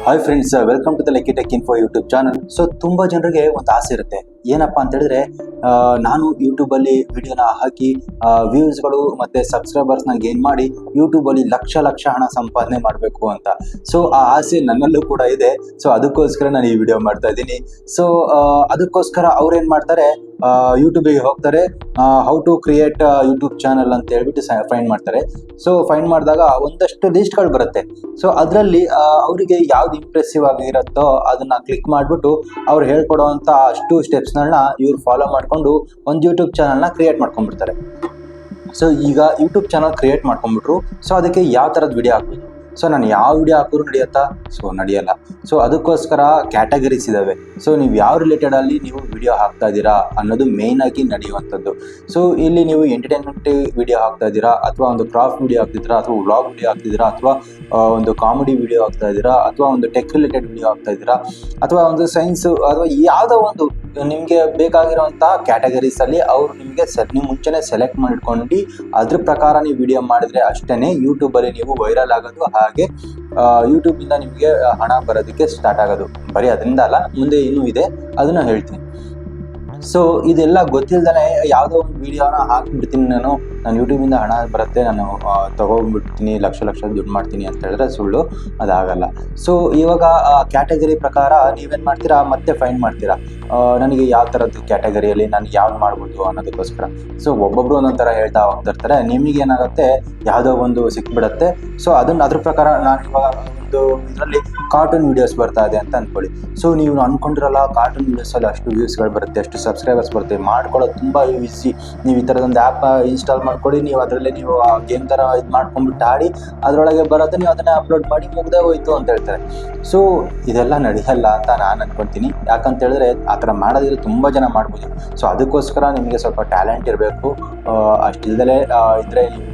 Hi friends, welcome to the lucky tech info YouTube channel. So ತುಂಬ ಜನರಿಗೆ ಒಂದು ಆಸೆ ಇರುತ್ತೆ, ಏನಪ್ಪ ಅಂತ ಹೇಳಿದ್ರೆ ನಾನು ಯೂಟ್ಯೂಬಲ್ಲಿ ವಿಡಿಯೋನ ಹಾಕಿ ವ್ಯೂಸ್ಗಳು ಮತ್ತು ಸಬ್ಸ್ಕ್ರೈಬರ್ಸ್ನ ಗೇನ್ ಮಾಡಿ ಯೂಟ್ಯೂಬಲ್ಲಿ ಲಕ್ಷ ಹಣ ಸಂಪಾದನೆ ಮಾಡಬೇಕು ಅಂತ. ಸೊ ಆ ಆಸೆ ನನ್ನಲ್ಲೂ ಕೂಡ ಇದೆ. ಸೊ ಅದಕ್ಕೋಸ್ಕರ ನಾನು ಈ ವಿಡಿಯೋ ಮಾಡ್ತಾ ಇದ್ದೀನಿ. ಸೊ ಅದಕ್ಕೋಸ್ಕರ ಅವ್ರೇನು ಮಾಡ್ತಾರೆ, ಯೂಟ್ಯೂಬಿಗೆ ಹೋಗ್ತಾರೆ, how to create YouTube channel ಅಂತ ಹೇಳ್ಬಿಟ್ಟು ಫೈಂಡ್ ಮಾಡ್ತಾರೆ. ಸೊ ಫೈಂಡ್ ಮಾಡಿದಾಗ ಒಂದಷ್ಟು ಲಿಸ್ಟ್ಗಳು ಬರುತ್ತೆ. ಸೊ ಅದರಲ್ಲಿ ಅವರಿಗೆ ಯಾವ್ದು ಇಂಪ್ರೆಸಿವ್ ಆಗಿರುತ್ತೋ ಅದನ್ನ ಕ್ಲಿಕ್ ಮಾಡಿಬಿಟ್ಟು ಅವ್ರು ಹೇಳ್ಕೊಡೋವಂಥ ಅಷ್ಟು ಸ್ಟೆಪ್ಸ್ಗಳನ್ನ ಇವ್ರು ಫಾಲೋ ಮಾಡಿಕೊಂಡು ಒಂದು ಯೂಟ್ಯೂಬ್ ಚಾನಲ್ನ ಕ್ರಿಯೇಟ್ ಮಾಡ್ಕೊಂಡ್ಬಿಡ್ತಾರೆ. ಸೊ ಈಗ ಯೂಟ್ಯೂಬ್ ಚಾನಲ್ ಕ್ರಿಯೇಟ್ ಮಾಡ್ಕೊಂಡ್ಬಿಟ್ರು. ಸೊ ಅದಕ್ಕೆ ಯಾವ ಥರದ ವಿಡಿಯೋ ಹಾಕ್ಬೇಕು? ಸೊ ನಾನು ಯಾವ ವಿಡಿಯೋ ಹಾಕಿದ್ರು ನಡೆಯುತ್ತಾ? ಸೊ ನಡೆಯಲ್ಲ. ಸೊ ಅದಕ್ಕೋಸ್ಕರ ಕ್ಯಾಟಗರೀಸ್ ಇದ್ದಾವೆ. ಸೊ ನೀವು ಯಾವ ರಿಲೇಟೆಡಲ್ಲಿ ನೀವು ವಿಡಿಯೋ ಹಾಕ್ತಾ ಇದ್ದೀರಾ ಅನ್ನೋದು ಮೇಯ್ನಾಗಿ ನಡೆಯುವಂಥದ್ದು. ಸೊ ಇಲ್ಲಿ ನೀವು ಎಂಟರ್ಟೈನ್ಮೆಂಟ್ ವಿಡಿಯೋ ಹಾಕ್ತಾ ಇದ್ದೀರಾ, ಅಥವಾ ಒಂದು ಕ್ರಾಫ್ಟ್ ವಿಡಿಯೋ ಹಾಕ್ತಿದ್ದೀರಾ, ಅಥವಾ ವ್ಲಾಗ್ ವಿಡಿಯೋ ಹಾಕ್ತಿದ್ದೀರಾ, ಅಥವಾ ಒಂದು ಕಾಮಿಡಿ ವಿಡಿಯೋ ಹಾಕ್ತಾ ಇದ್ದೀರಾ, ಅಥವಾ ಒಂದು ಟೆಕ್ ರಿಲೇಟೆಡ್ ವಿಡಿಯೋ ಹಾಕ್ತಾ ಇದ್ದೀರಾ, ಅಥವಾ ಒಂದು ಸೈನ್ಸು, ಅಥವಾ ಯಾವುದೋ ಒಂದು ನಿಮಗೆ ಬೇಕಾಗಿರೋಂಥ ಕ್ಯಾಟಗರೀಸಲ್ಲಿ ಅವರು ನಿಮಗೆ ನೀವು ಮುಂಚೆನೇ ಸೆಲೆಕ್ಟ್ ಮಾಡಿಟ್ಕೊಂಡು ಅದ್ರ ಪ್ರಕಾರ ನೀವು ವಿಡಿಯೋ ಮಾಡಿದರೆ ಅಷ್ಟೇ ಯೂಟ್ಯೂಬಲ್ಲಿ ನೀವು ವೈರಲ್ ಆಗೋದು, ಹಾಗೆ ಯೂಟ್ಯೂಬಿಂದ ನಿಮಗೆ ಹಣ ಬರೋದಕ್ಕೆ ಸ್ಟಾರ್ಟ್ ಆಗೋದು. ಬರೀ ಅದರಿಂದ ಅಲ್ಲ, ಮುಂದೆ ಇನ್ನೂ ಇದೆ, ಅದನ್ನು ಹೇಳ್ತೀನಿ. ಸೊ ಇದೆಲ್ಲ ಗೊತ್ತಿಲ್ದೇ ಯಾವುದೋ ಒಂದು ವಿಡಿಯೋನ ಹಾಕಿಬಿಡ್ತೀನಿ, ನಾನು ಯೂಟ್ಯೂಬಿಂದ ಹಣ ಬರುತ್ತೆ, ನಾನು ತೊಗೊಂಡ್ಬಿಡ್ತೀನಿ, ಲಕ್ಷ ದುಡ್ಡು ಮಾಡ್ತೀನಿ ಅಂತ ಹೇಳಿದ್ರೆ ಸುಳ್ಳು, ಅದಾಗಲ್ಲ. ಸೊ ಇವಾಗ ಕ್ಯಾಟಗರಿ ಪ್ರಕಾರ ನೀವೇನು ಮಾಡ್ತೀರಾ, ಮತ್ತೆ ಫೈಂಡ್ ಮಾಡ್ತೀರಾ ನನಗೆ ಯಾವ ಥರದ್ದು ಕ್ಯಾಟಗರಿಯಲ್ಲಿ ನಾನು ಯಾವ್ದು ಮಾಡ್ಬೋದು ಅನ್ನೋದಕ್ಕೋಸ್ಕರ. ಸೊ ಒಬ್ಬೊಬ್ಬರು ಒಂದೊಂದು ಥರ ಹೇಳ್ತಾ ಹೋಗ್ತಿರ್ತಾರೆ. ನಿಮಗೇನಾಗುತ್ತೆ, ಯಾವುದೋ ಒಂದು ಸಿಕ್ಬಿಡುತ್ತೆ. ಸೊ ಅದ್ರ ಪ್ರಕಾರ ನಾನು ಇವಾಗ ಒಂದು ಇದರಲ್ಲಿ ಕಾರ್ಟೂನ್ ವೀಡಿಯೋಸ್ ಬರ್ತಾ ಇದೆ ಅಂತ ಅಂದ್ಕೊಳ್ಳಿ. ಸೊ ನೀವು ಅಂದ್ಕೊಂಡಿರಲ್ಲ, ಕಾರ್ಟೂನ್ ವೀಡಿಯೋಸಲ್ಲಿ ಅಷ್ಟು ವ್ಯೂಸ್ಗಳು ಬರುತ್ತೆ, ಅಷ್ಟು ಸಬ್ಸ್ಕ್ರೈಬರ್ಸ್ ಬರುತ್ತೆ, ಮಾಡ್ಕೊಳ್ಳೋದು ತುಂಬ ಈಸಿ. ನೀವು ಈ ಥರದೊಂದು ಆ್ಯಪ್ ಇನ್ಸ್ಟಾಲ್ ಮಾಡ್ಕೊಳ್ಳಿ, ನೀವು ಅದರಲ್ಲೇ ನೀವು ಗೇಮ್ ಥರ ಇದು ಮಾಡ್ಕೊಂಡ್ಬಿಟ್ಟು ಆಡಿ ಅದರೊಳಗೆ ಬರೋದು, ನೀವು ಅದನ್ನೇ ಅಪ್ಲೋಡ್ ಮಾಡಿ ಮುಗ್ದೇ ಹೋಯ್ತು ಅಂತ ಹೇಳ್ತಾರೆ. ಸೊ ಇದೆಲ್ಲ ನಡೆಯಲ್ಲ ಅಂತ ನಾನು ಅಂದ್ಕೊಳ್ತೀನಿ. ಯಾಕಂತ ಹೇಳಿದ್ರೆ ಆ ಥರ ಮಾಡೋದಿದ್ರೆ ತುಂಬ ಜನ ಮಾಡ್ಬೋದು. ಸೊ ಅದಕ್ಕೋಸ್ಕರ ನಿಮಗೆ ಸ್ವಲ್ಪ ಟ್ಯಾಲೆಂಟ್ ಇರಬೇಕು. ಅಷ್ಟಿಲ್ದಲೇ ಇದ್ದರೆ ನೀವು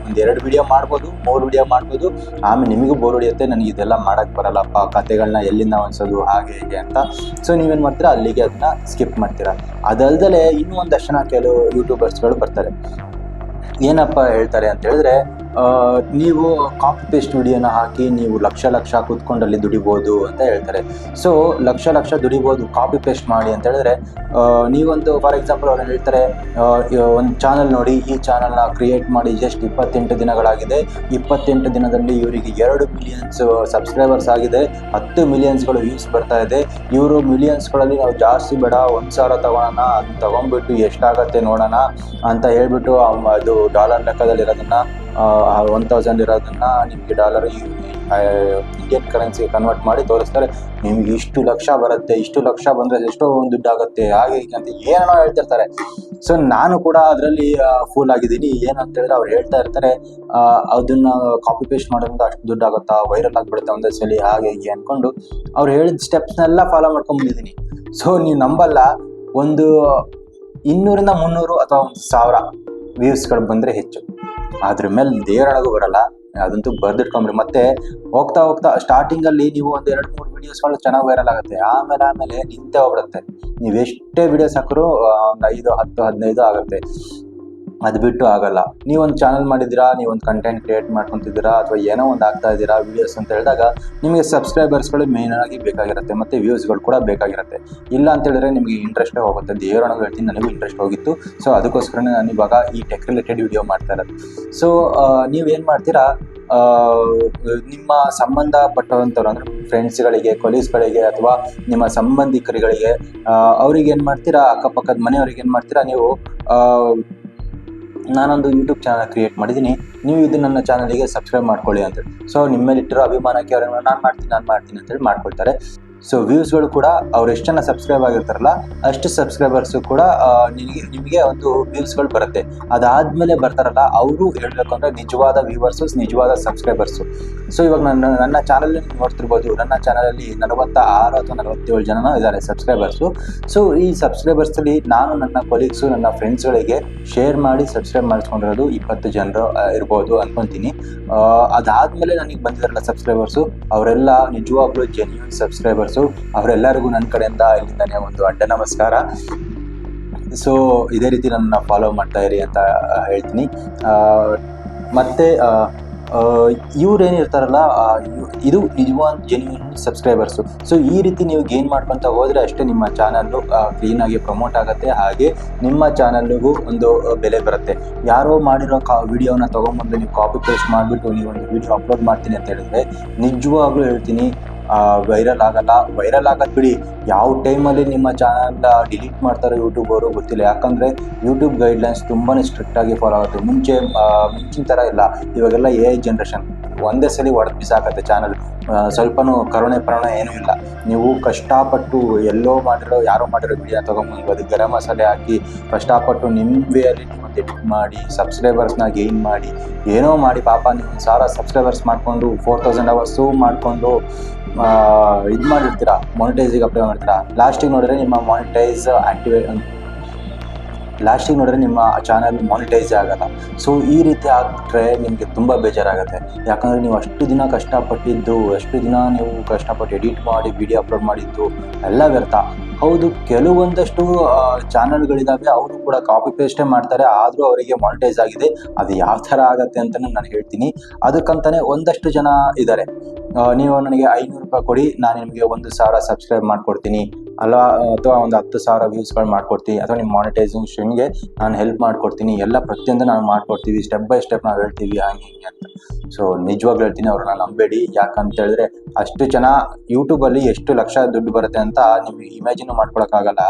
ಒಂದೆರಡು ವಿಡಿಯೋ ಮಾಡ್ಬೋದು, 3 ವಿಡಿಯೋ ಮಾಡ್ಬೋದು, ಆಮೇಲೆ ನಿಮಗೂ ಬೋರ್ ಹೊಡಿಯುತ್ತೆ, ನನಗೆ ಇದೆಲ್ಲ ಮಾಡೋಕ್ಕೆ ಬರಲ್ಲಪ್ಪ, ಕತೆಗಳನ್ನ ಎಲ್ಲಿಂದ ಹೊಂದಿಸೋದು ಹಾಗೆ ಹೀಗೆ ಅಂತ. ಸೊ ನೀವೇನು ಮಾಡ್ತೀರಾ, ಅಲ್ಲಿಗೆ ಅದನ್ನ ಸ್ಕಿಪ್ ಮಾಡ್ತೀರಾ. ಅದಲ್ದಲೇ ಇನ್ನೂ ಒಂದಷ್ಟು ಜನ ಕೆಲವು ಯೂಟ್ಯೂಬರ್ಸ್ಗಳು ಬರ್ತಾರೆ. ಏನಪ್ಪ ಹೇಳ್ತಾರೆ ಅಂತ ಹೇಳಿದ್ರೆ, ನೀವು ಕಾಪಿ ಪೇಸ್ಟ್ ವಿಡಿಯೋನ ಹಾಕಿ ನೀವು ಲಕ್ಷ ಕೂತ್ಕೊಂಡಲ್ಲಿ ದುಡಿಬೋದು ಅಂತ ಹೇಳ್ತಾರೆ. ಸೊ ಲಕ್ಷ ದುಡಿಬೋದು ಕಾಪಿ ಪೇಸ್ಟ್ ಮಾಡಿ ಅಂತ ಹೇಳಿದ್ರೆ, ನೀವೊಂದು ಫಾರ್ ಎಕ್ಸಾಂಪಲ್ ಅವ್ರು ಹೇಳ್ತಾರೆ, ಒಂದು ಚಾನಲ್ ನೋಡಿ, ಈ ಚಾನಲ್ನ ಕ್ರಿಯೇಟ್ ಮಾಡಿ ಜಸ್ಟ್ 28 ದಿನಗಳಾಗಿದೆ, 28 ದಿನದಲ್ಲಿ ಇವರಿಗೆ 2 ಮಿಲಿಯನ್ಸ್ ಸಬ್ಸ್ಕ್ರೈಬರ್ಸ್ ಆಗಿದೆ, 10 ಮಿಲಿಯನ್ಸ್ಗಳು ವ್ಯೂಸ್ ಬರ್ತಾ ಇದೆ. ಇವರು ಮಿಲಿಯನ್ಸ್ಗಳಲ್ಲಿ ನಾವು ಜಾಸ್ತಿ ಬೇಡ, 1,000 ತೊಗೊಳೋಣ, ಅದನ್ನ ತೊಗೊಂಡ್ಬಿಟ್ಟು ಎಷ್ಟಾಗತ್ತೆ ನೋಡೋಣ ಅಂತ ಹೇಳ್ಬಿಟ್ಟು ಅದು ಡಾಲರ್ ಲೆಕ್ಕದಲ್ಲಿರೋದನ್ನು 1,000 ಇರೋದನ್ನು ನಿಮಗೆ ಡಾಲರ್ ಇಂಡಿಯನ್ ಕರೆನ್ಸಿಗೆ ಕನ್ವರ್ಟ್ ಮಾಡಿ ತೋರಿಸ್ತಾರೆ. ನಿಮ್ಗೆ ಇಷ್ಟು ಲಕ್ಷ ಬರುತ್ತೆ, ಇಷ್ಟು ಲಕ್ಷ ಬಂದರೆ ಎಷ್ಟೋ ಒಂದು ದುಡ್ಡಾಗುತ್ತೆ, ಹಾಗೆ ಹೀಗೆ ಅಂತ ಏನೋ ಹೇಳ್ತಿರ್ತಾರೆ. ಸೊ ನಾನು ಕೂಡ ಅದರಲ್ಲಿ ಫೂಲ್ ಆಗಿದ್ದೀನಿ. ಏನಂತ ಹೇಳಿದ್ರೆ, ಅವ್ರು ಹೇಳ್ತಾ ಇರ್ತಾರೆ, ಅದನ್ನು ಕಾಪಿ ಪೇಸ್ಟ್ ಮಾಡೋದ್ರಿಂದ ಅಷ್ಟು ದುಡ್ಡಾಗುತ್ತಾ, ವೈರಲ್ ಆಗಿಬಿಡುತ್ತೆ ಒಂದೇ ಸಲ, ಹಾಗೆ ಹೀಗೆ ಅಂದ್ಕೊಂಡು ಅವ್ರು ಹೇಳಿದ ಸ್ಟೆಪ್ಸ್ನೆಲ್ಲ ಫಾಲೋ ಮಾಡ್ಕೊಂಡ್ಬಂದಿದ್ದೀನಿ. ಸೊ ನೀವು ನಂಬಲ್ಲ, ಒಂದು 200 300 ಅಥವಾ 1,000 ವ್ಯೂಸ್ಗಳು ಬಂದರೆ ಹೆಚ್ಚು, ಅದ್ರ ಮೇಲೆ ದೇವರೊಳಗೂ ಬರಲ್ಲ. ಅದಂತೂ ಬರ್ದಿಟ್ಕೊಂಡ್ರಿ. ಮತ್ತೆ ಹೋಗ್ತಾ ಸ್ಟಾರ್ಟಿಂಗಲ್ಲಿ ನೀವು ಒಂದು 2-3 ವೀಡಿಯೋಸ್ಗಳು ಚೆನ್ನಾಗಿ ವೈರಲ್ ಆಗುತ್ತೆ, ಆಮೇಲೆ ನಿಂತೇ ಹೋಗ್ಬಿಡುತ್ತೆ. ನೀವು ಎಷ್ಟೇ ವೀಡಿಯೋಸ್ ಹಾಕಿದ್ರು ಒಂದು 5, 10, 15 ಆಗುತ್ತೆ, ಅದು ಬಿಟ್ಟು ಆಗಲ್ಲ. ನೀವೊಂದು ಚಾನಲ್ ಮಾಡಿದ್ದೀರಾ, ನೀವೊಂದು ಕಂಟೆಂಟ್ ಕ್ರಿಯೇಟ್ ಮಾಡ್ಕೊತಿದ್ದೀರಾ, ಅಥವಾ ಏನೋ ಒಂದು ಆಗ್ತಾ ಇದ್ದೀರಾ ವೀಡಿಯೋಸ್ ಅಂತ ಹೇಳಿದಾಗ ನಿಮಗೆ ಸಬ್ಸ್ಕ್ರೈಬರ್ಸ್ಗಳು ಮೇಯ್ನಾಗಿ ಬೇಕಾಗಿರುತ್ತೆ, ಮತ್ತು ವ್ಯೂಸ್ಗಳು ಕೂಡ ಬೇಕಾಗಿರುತ್ತೆ. ಇಲ್ಲ ಅಂತ ಹೇಳಿದ್ರೆ ನಿಮಗೆ ಇಂಟ್ರೆಸ್ಟೇ ಹೋಗುತ್ತೆ. ದೇವರೊಳಗೆ ಹೇಳ್ತೀನಿ, ನನಗೂ ಇಂಟ್ರೆಸ್ಟ್ ಹೋಗಿತ್ತು. ಸೊ ಅದಕ್ಕೋಸ್ಕರನೇ ನಾನು ಇವಾಗ ಈ ಟೆಕ್ ರಿಲೇಟೆಡ್ ವಿಡಿಯೋ ಮಾಡ್ತಾ ಇರೋದು. ಸೊ ನೀವೇನು ಮಾಡ್ತೀರಾ, ನಿಮ್ಮ ಸಂಬಂಧಪಟ್ಟಂಥವ್ರು ಅಂದರೆ ಫ್ರೆಂಡ್ಸ್ಗಳಿಗೆ, ಕೊಲೀಗ್ಸ್ಗಳಿಗೆ, ಅಥವಾ ನಿಮ್ಮ ಸಂಬಂಧಿಕರುಗಳಿಗೆ, ಅವ್ರಿಗೆ ಏನು ಮಾಡ್ತೀರಾ, ಅಕ್ಕಪಕ್ಕದ ಮನೆಯವ್ರಿಗೆ ಏನು ಮಾಡ್ತೀರಾ, ನೀವು ನಾನೊಂದು ಯೂಟ್ಯೂಬ್ ಚಾನಲ್ ಕ್ರಿಯೇಟ್ ಮಾಡಿದ್ದೀನಿ, ನೀವು ಇದು ನನ್ನ ಚಾನಲಿಗೆ ಸಬ್ಸ್ಕ್ರೈಬ್ ಮಾಡ್ಕೊಳ್ಳಿ ಅಂತೇಳಿ. ಸೊ ನಿಮ್ಮ ಮೇಲೆ ಇಟ್ಟಿರೋ ಅಭಿಮಾನಕ್ಕೆ ಅವ್ರನ್ನ ನಾನು ಮಾಡ್ತೀನಿ ಅಂತೇಳಿ ಮಾಡ್ಕೊಳ್ತಾರೆ. ಸೊ ವ್ಯೂಸ್ಗಳು ಕೂಡ ಅವ್ರು ಎಷ್ಟು ಜನ ಸಬ್ಸ್ಕ್ರೈಬ್ ಆಗಿರ್ತಾರಲ್ಲ ಅಷ್ಟು ಸಬ್ಸ್ಕ್ರೈಬರ್ಸು ಕೂಡ ನಿಮಗೆ ಒಂದು ವ್ಯೂಸ್ಗಳು ಬರುತ್ತೆ. ಅದಾದಮೇಲೆ ಬರ್ತಾರಲ್ಲ ಅವರು ಹೇಳಬೇಕು ಅಂದರೆ ನಿಜವಾದ ವ್ಯೂವರ್ಸು, ನಿಜವಾದ ಸಬ್ಸ್ಕ್ರೈಬರ್ಸು. ಸೊ ಇವಾಗ ನನ್ನ ಚಾನಲಲ್ಲಿ ನೋಡ್ತಿರ್ಬೋದು, ನನ್ನ ಚಾನಲಲ್ಲಿ 46 ಅಥವಾ 47 ಜನ ಇದ್ದಾರೆ ಸಬ್ಸ್ಕ್ರೈಬರ್ಸು. ಸೊ ಈ ಸಬ್ಸ್ಕ್ರೈಬರ್ಸಲ್ಲಿ ನಾನು ನನ್ನ ಕೊಲೀಗ್ಸು, ನನ್ನ ಫ್ರೆಂಡ್ಸ್ಗಳಿಗೆ ಶೇರ್ ಮಾಡಿ ಸಬ್ಸ್ಕ್ರೈಬ್ ಮಾಡಿಸ್ಕೊಂಡಿರೋದು 20 ಜನರು ಇರ್ಬೋದು ಅಂದ್ಕೊತೀನಿ. ಅದಾದಮೇಲೆ ನನಗೆ ಬಂದಿದ್ದಾರಲ್ಲ ಸಬ್ಸ್ಕ್ರೈಬರ್ಸು, ಅವರೆಲ್ಲ ನಿಜವಾಗ್ಲೂ ಜೆನ್ಯೂನ್ ಸಬ್ಸ್ಕ್ರೈಬರ್ಸು. ಅವರೆಲ್ಲರಿಗೂ ನನ್ನ ಕಡೆಯಿಂದ ಇಲ್ಲಿಂದನೇ ಒಂದು ಅಡ್ಡ ನಮಸ್ಕಾರ. ಸೊ ಇದೇ ರೀತಿ ನನ್ನ ಫಾಲೋ ಮಾಡ್ತಾ ಇರಿ ಅಂತ ಹೇಳ್ತೀನಿ. ಮತ್ತು ಇವ್ರೇನಿರ್ತಾರಲ್ಲ ಇದು ನಿಜವಾದ ಜೆನ್ಯೂನ್ ಸಬ್ಸ್ಕ್ರೈಬರ್ಸು. ಸೊ ಈ ರೀತಿ ನೀವು ಗೇನ್ ಮಾಡ್ಕೊತ ಹೋದರೆ ಅಷ್ಟೇ ನಿಮ್ಮ ಚಾನಲ್ಲು ಕ್ಲೀನಾಗಿ ಪ್ರಮೋಟ್ ಆಗುತ್ತೆ, ಹಾಗೆ ನಿಮ್ಮ ಚಾನಲ್ಗೂ ಒಂದು ಬೆಲೆ ಬರುತ್ತೆ. ಯಾರೋ ಮಾಡಿರೋ ವಿಡಿಯೋನ ತೊಗೊಂಬಂದು ನೀವು ಕಾಪಿ ಪೇಸ್ಟ್ ಮಾಡಿಬಿಟ್ಟು ನೀವು ಒಂದು ವಿಡಿಯೋ ಅಪ್ಲೋಡ್ ಮಾಡ್ತೀನಿ ಅಂತ ಹೇಳಿದ್ರೆ ನಿಜವಾಗ್ಲೂ ಹೇಳ್ತೀನಿ ವೈರಲ್ ಆಗಲ್ಲ. ವೈರಲ್ ಆಗೋದು ಬಿಡಿ, ಯಾವ ಟೈಮಲ್ಲಿ ನಿಮ್ಮ ಚಾನಲ್ ಡಿಲೀಟ್ ಮಾಡ್ತಾರೆ ಯೂಟ್ಯೂಬ್ ಅವರು ಗೊತ್ತಿಲ್ಲ. ಯಾಕಂದರೆ ಯೂಟ್ಯೂಬ್ ಗೈಡ್ಲೈನ್ಸ್ ತುಂಬಾ ಸ್ಟ್ರಿಕ್ಟಾಗಿ ಫಾಲೋ ಆಗುತ್ತೆ. ಮುಂಚಿನ ಥರ ಇಲ್ಲ, ಇವಾಗೆಲ್ಲ AI ಜನ್ರೇಷನ್, ಒಂದೇ ಸಲ ಹೊಡೆದು ಬಿಸಾಕತ್ತೆ ಚಾನಲ್. ಸ್ವಲ್ಪನೂ ಕರುಣೆ ಏನೂ ಇಲ್ಲ. ನೀವು ಕಷ್ಟಪಟ್ಟು ಯಾರೋ ಮಾಡಿರೋ ವಿಡಿಯೋ ತೊಗೊಂಬಂದು ಅದಕ್ಕೆ ಗರಂ ಮಸಾಲೆ ಹಾಕಿ ಕಷ್ಟಪಟ್ಟು ನಿಮ್ಮ ವೇಯಲ್ಲಿ ನೀವು ಎಡಿಟ್ ಮಾಡಿ ಸಬ್ಸ್ಕ್ರೈಬರ್ಸ್ನ ಗೇನ್ ಮಾಡಿ ಏನೋ ಮಾಡಿ ಪಾಪ ನೀವು 1000 ಸಬ್ಸ್ಕ್ರೈಬರ್ಸ್ ಮಾಡಿಕೊಂಡು 4000 ಅವರ್ಸು ಮಾಡಿಕೊಂಡು ಇದು ಮಾಡಿರ್ತೀರಾ, ಮಾನಿಟೈಸಿಗೆ ಅಪ್ಲೈ ಮಾಡ್ತೀರಾ. ಲಾಸ್ಟಿಗೆ ನೋಡಿದ್ರೆ ನಿಮ್ಮ ಚಾನಲ್ ಮಾನಿಟೈಸ್ ಆಗಲ್ಲ. ಸೊ ಈ ರೀತಿ ಆಗಿಬಿಟ್ರೆ ನಿಮಗೆ ತುಂಬ ಬೇಜಾರಾಗುತ್ತೆ. ಯಾಕಂದರೆ ನೀವು ಅಷ್ಟು ದಿನ ಕಷ್ಟಪಟ್ಟಿದ್ದು, ಅಷ್ಟು ದಿನ ನೀವು ಕಷ್ಟಪಟ್ಟು ಎಡಿಟ್ ಮಾಡಿ ವಿಡಿಯೋ ಅಪ್ಲೋಡ್ ಮಾಡಿದ್ದು ಎಲ್ಲ ವ್ಯರ್ಥ. ಹೌದು, ಕೆಲವೊಂದಷ್ಟು ಚಾನಲ್ಗಳಿದ್ದಾವೆ, ಅವರು ಕೂಡ ಕಾಪಿ ಪೇಸ್ಟೇ ಮಾಡ್ತಾರೆ, ಆದರೂ ಅವರಿಗೆ ಮಾನಿಟೈಸ್ ಆಗಿದೆ. ಅದು ಯಾವ ಥರ ಆಗುತ್ತೆ ಅಂತಲೇ ನಾನು ಹೇಳ್ತೀನಿ. ಅದಕ್ಕಂತಲೇ ಒಂದಷ್ಟು ಜನ ಇದ್ದಾರೆ, ನೀವು ನನಗೆ 500 ರೂಪಾಯಿ ಕೊಡಿ, ನಾನು ನಿಮಗೆ 1000 ಸಬ್ಸ್ಕ್ರೈಬ್ ಮಾಡಿಕೊಡ್ತೀನಿ, ಅಥವಾ ಒಂದು 10,000 ವ್ಯೂಸ್ಗಳು ಮಾಡಿಕೊಡ್ತೀನಿ, ಅಥವಾ ನಿಮ್ಮ ಮಾನಿಟೈಸೇಷನ್ಗೆ ನಾನು ಹೆಲ್ಪ್ ಮಾಡಿಕೊಡ್ತೀನಿ, ಎಲ್ಲ ಪ್ರತಿಯೊಂದು ನಾನು ಮಾಡಿಕೊಡ್ತೀವಿ, ಸ್ಟೆಪ್ ಬೈ ಸ್ಟೆಪ್ ನಾವು ಹೇಳ್ತೀವಿ ಹಂಗೆ ಹಿಂಗೆ ಅಂತ. ಸೊ ನಿಜವಾಗ್ಲೂ ಹೇಳ್ತೀನಿ, ಅವ್ರನ್ನ ನಂಬೇಡಿ. ಯಾಕಂತ ಹೇಳಿದ್ರೆ ಅಷ್ಟು ಜನ ಯೂಟ್ಯೂಬಲ್ಲಿ ಎಷ್ಟು ಲಕ್ಷ ದುಡ್ಡು ಬರುತ್ತೆ ಅಂತ ನಿಮಗೆ ಇಮ್ಯಾಜಿನ್ ಮಾಡ್ಕೊಳಕ್ಕಾಗಲ್ಲ.